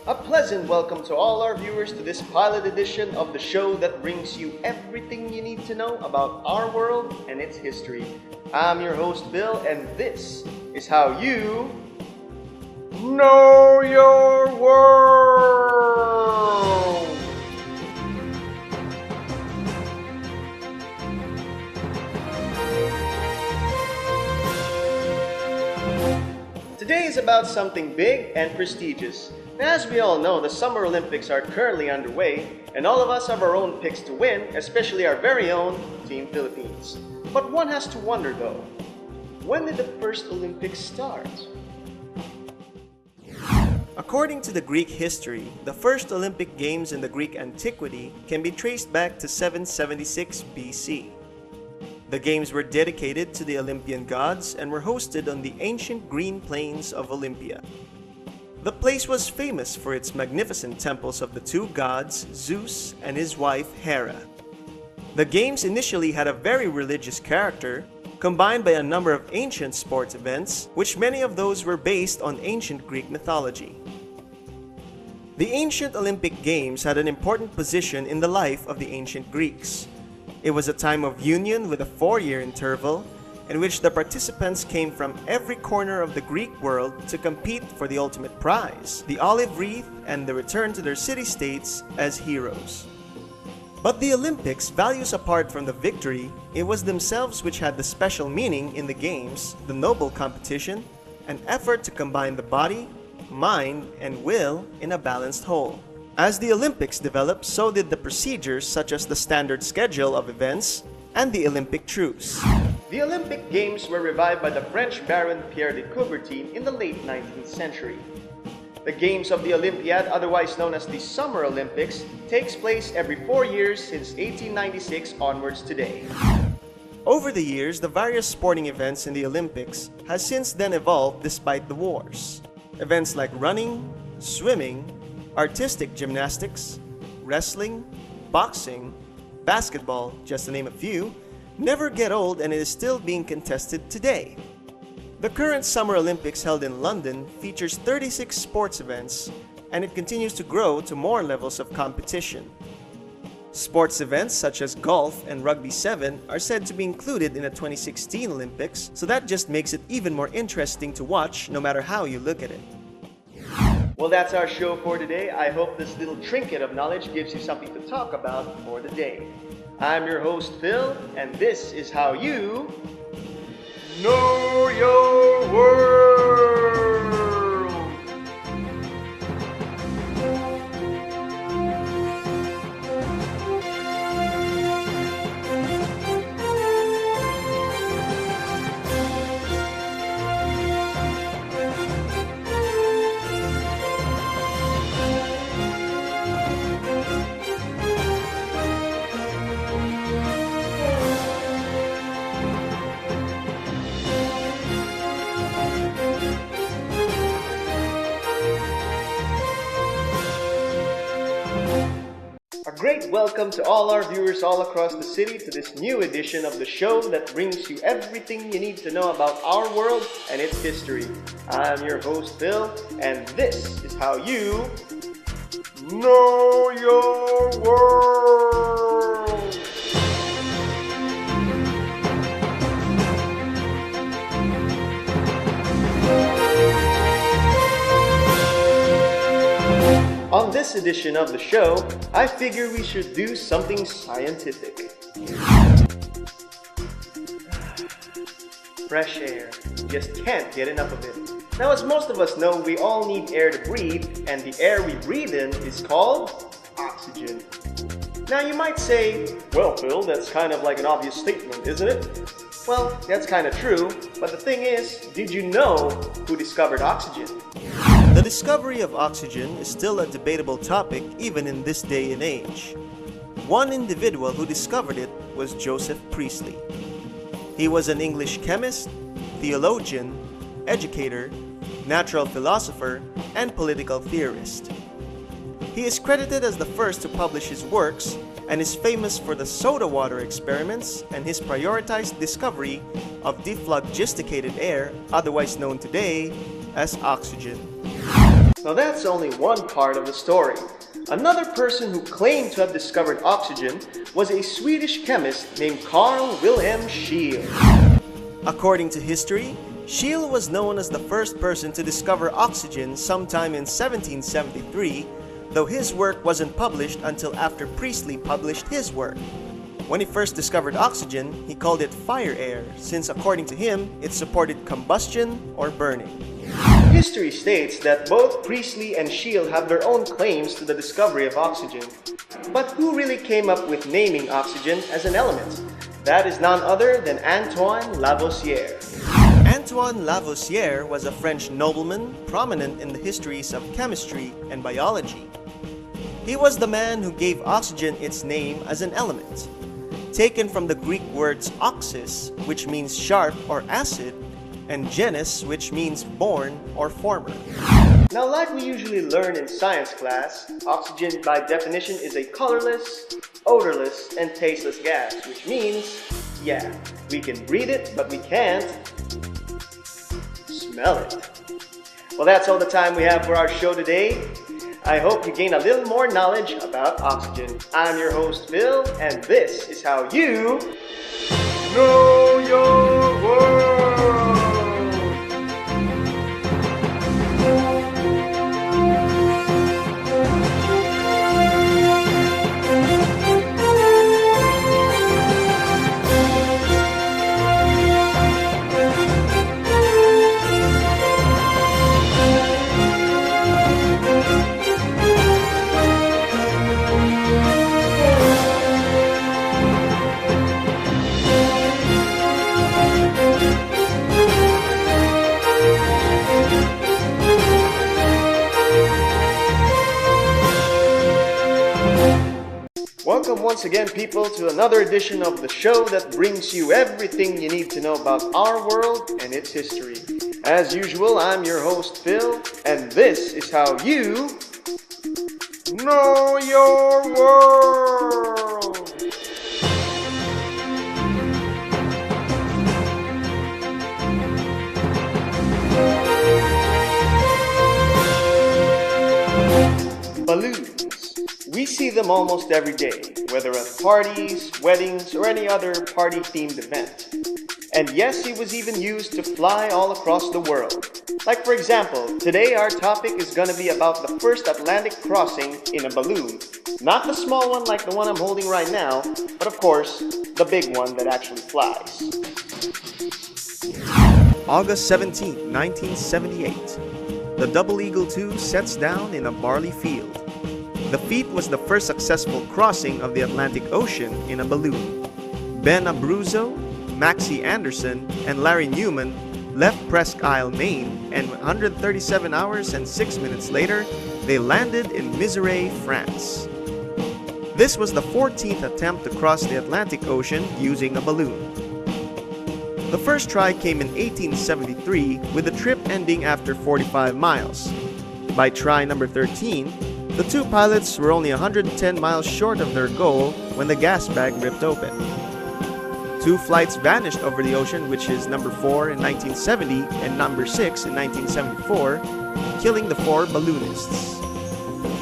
A pleasant welcome to all our viewers to this pilot edition of the show that brings you everything you need to know about our world and its history. I'm your host Bill, and this is how you know your world. Today is about something big and prestigious. As we all know, the Summer Olympics are currently underway, and all of us have our own picks to win, especially our very own Team Philippines. But one has to wonder though, when did the first Olympics start? According to the Greek history, the first Olympic Games in the Greek antiquity can be traced back to 776 BC. The games were dedicated to the Olympian gods and were hosted on the ancient green plains of Olympia. The place was famous for its magnificent temples of the two gods, Zeus and his wife Hera. The games initially had a very religious character, combined by a number of ancient sports events, which many of those were based on ancient Greek mythology. The ancient Olympic Games had an important position in the life of the ancient Greeks. It was a time of union with a 4-year interval, in which the participants came from every corner of the Greek world to compete for the ultimate prize, the olive wreath, and the return to their city-states as heroes. But the Olympics, values apart from the victory, it was themselves which had the special meaning in the games, the noble competition, an effort to combine the body, mind, and will in a balanced whole. As the Olympics developed, so did the procedures such as the standard schedule of events and the Olympic truce. The Olympic Games were revived by the French Baron Pierre de Coubertin in the late 19th century. The Games of the Olympiad, otherwise known as the Summer Olympics, takes place every 4 years since 1896 onwards today. Over the years, the various sporting events in the Olympics has since then evolved despite the wars. Events like running, swimming, artistic gymnastics, wrestling, boxing, basketball, just to name a few, never get old, and it is still being contested today. The current Summer Olympics held in London features 36 sports events, and it continues to grow to more levels of competition. Sports events such as golf and rugby 7 are said to be included in the 2016 Olympics, so that just makes it even more interesting to watch no matter how you look at it. Well, that's our show for today. I hope this little trinket of knowledge gives you something to talk about for the day. I'm your host, Phil, and this is how you know your world. A great welcome to all our viewers all across the city to this new edition of the show that brings you everything you need to know about our world and its history. I'm your host Phil, and this is how you know your world. On this edition of the show, I figure we should do something scientific. Fresh air. Just can't get enough of it. Now, as most of us know, we all need air to breathe, and the air we breathe in is called oxygen. Now, you might say, well, Phil, that's kind of like an obvious statement, isn't it? Well, that's kind of true, but the thing is, did you know who discovered oxygen? The discovery of oxygen is still a debatable topic even in this day and age. One individual who discovered it was Joseph Priestley. He was an English chemist, theologian, educator, natural philosopher, and political theorist. He is credited as the first to publish his works and is famous for the soda water experiments and his prioritized discovery of dephlogisticated air, otherwise known today as oxygen. Now that's only one part of the story. Another person who claimed to have discovered oxygen was a Swedish chemist named Carl Wilhelm Scheele. According to history, Scheele was known as the first person to discover oxygen sometime in 1773, though his work wasn't published until after Priestley published his work. When he first discovered oxygen, he called it fire air, since according to him, it supported combustion or burning. History states that both Priestley and Scheele have their own claims to the discovery of oxygen. But who really came up with naming oxygen as an element? That is none other than Antoine Lavoisier. Antoine Lavoisier was a French nobleman prominent in the histories of chemistry and biology. He was the man who gave oxygen its name as an element. Taken from the Greek words oxys, which means sharp or acid, and genus, which means born or former. Now, like we usually learn in science class, oxygen by definition is a colorless, odorless, and tasteless gas, which means, yeah, we can breathe it, but we can't smell it. Well, that's all the time we have for our show today. I hope you gain a little more knowledge about oxygen. I'm your host, Phil, and this is how you know your world. Welcome once again, people, to another edition of the show that brings you everything you need to know about our world and its history. As usual, I'm your host, Phil, and this is how you know your world. Balloons. We see them almost every day, whether at parties, weddings, or any other party-themed event. And yes, it was even used to fly all across the world. Like for example, today our topic is gonna be about the first Atlantic crossing in a balloon. Not the small one like the one I'm holding right now, but of course, the big one that actually flies. August 17, 1978. The Double Eagle II sets down in a barley field. The feat was the first successful crossing of the Atlantic Ocean in a balloon. Ben Abruzzo, Maxie Anderson, and Larry Newman left Presque Isle, Maine, and 137 hours and 6 minutes later, they landed in Misery, France. This was the 14th attempt to cross the Atlantic Ocean using a balloon. The first try came in 1873, with the trip ending after 45 miles. By try number 13, the two pilots were only 110 miles short of their goal when the gas bag ripped open. Two flights vanished over the ocean, which is number 4 in 1970 and number 6 in 1974, killing the 4 balloonists.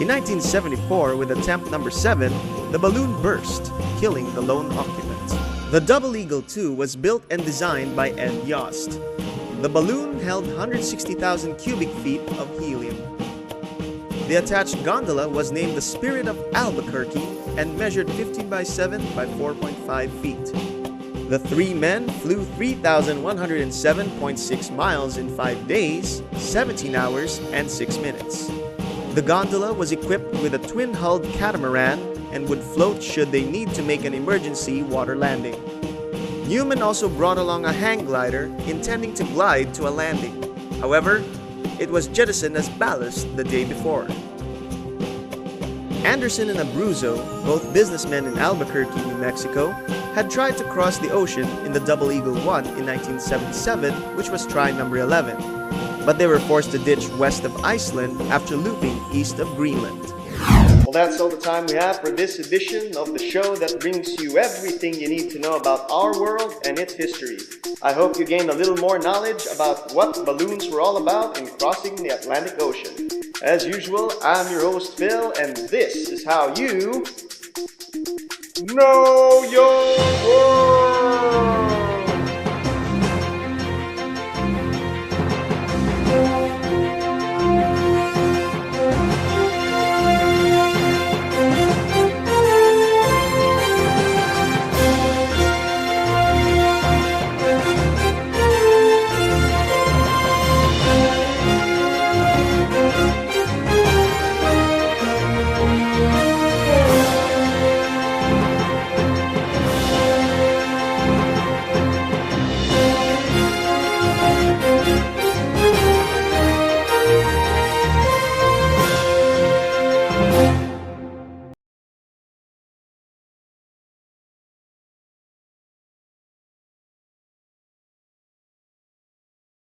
In 1974, with attempt number 7, the balloon burst, killing the lone occupant. The Double Eagle II was built and designed by Ed Yost. The balloon held 160,000 cubic feet of helium. The attached gondola was named the Spirit of Albuquerque and measured 15 by 7 by 4.5 feet. The 3 men flew 3,107.6 miles in 5 days, 17 hours, and 6 minutes. The gondola was equipped with a twin-hulled catamaran and would float should they need to make an emergency water landing. Newman also brought along a hang glider intending to glide to a landing. However, it was jettisoned as ballast the day before. Anderson and Abruzzo, both businessmen in Albuquerque, New Mexico, had tried to cross the ocean in the Double Eagle I in 1977, which was try number 11, but they were forced to ditch west of Iceland after looping east of Greenland. Well, that's all the time we have for this edition of the show that brings you everything you need to know about our world and its history. I hope you gained a little more knowledge about what balloons were all about in crossing the Atlantic Ocean. As usual, I'm your host Phil, and this is how you know your world.